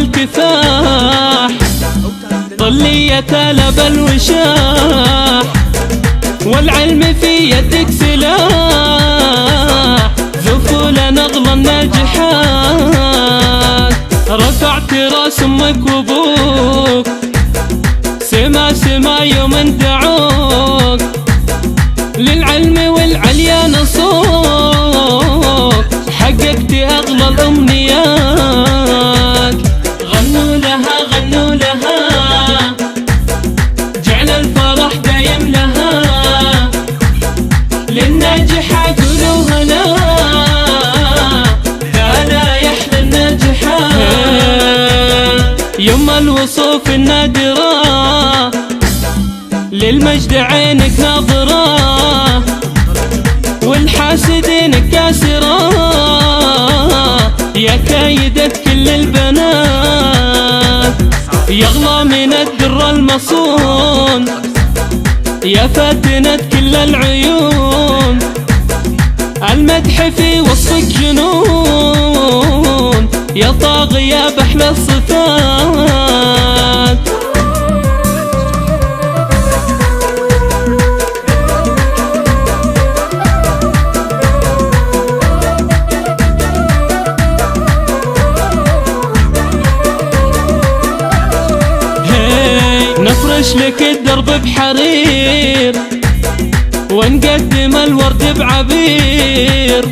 الكفاح، طلية لب الوشاح، والعلم في يدك سلاح، ذفول نغل الناجحات. رفعت راس امك وابوك، سما سما يوم دعوك، للعلم والعليا نصوك، حققت اغلى الامنيات. غنوا لها غنوا لها، جعل الفرح دايم لها، للناجحة قولوا هلا، هلا يحلى الناجحات. يم الوصوف النادرة، للمجد عينك ناظرة، والحاسدين كاسرة، يا كايدة كل البنات. يغلى من الدر المصون، يا فاتنة كل العيون، المدح في وصفك جنون، يا طاغية بأحلى الصفات. نفرش لك الدرب بحرير، ونقدم الورد بعبير،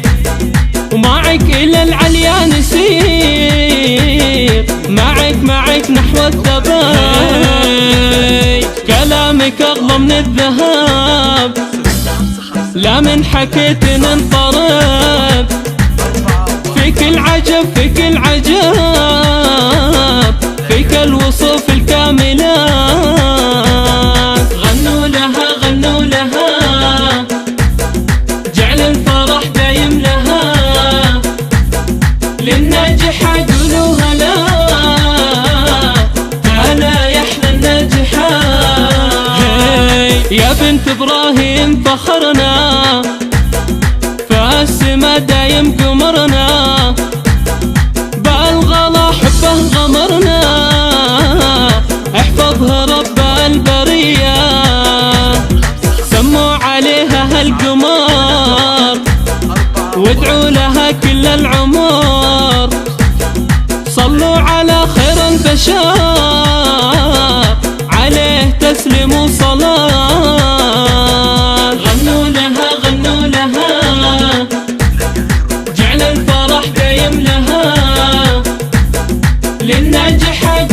ومعك إلى العليا نسير، معك نحو الثبات. كلامك أغلى من الذهب، لا من حكيت ننطرب، فيك العجب فيك العجب، فيك الوصوف الكاملات. غنوا لها غنوا لها، جعل الفرح دايم لها، للناجحة قولوا هلا، هلا يحلى الناجحات. يا بنت ابراهيم فخرنا، فالسما دايم قمرنا، بالغلا حبه غمرنا، احفظها رب البرية، سموا عليها هالقمر، وادعوا لها كل العمر، صلوا على خير البشر، عليه تسلموا صلاة. غنوا لها غنوا لها، جعل الفرح دايم لها، للناجحة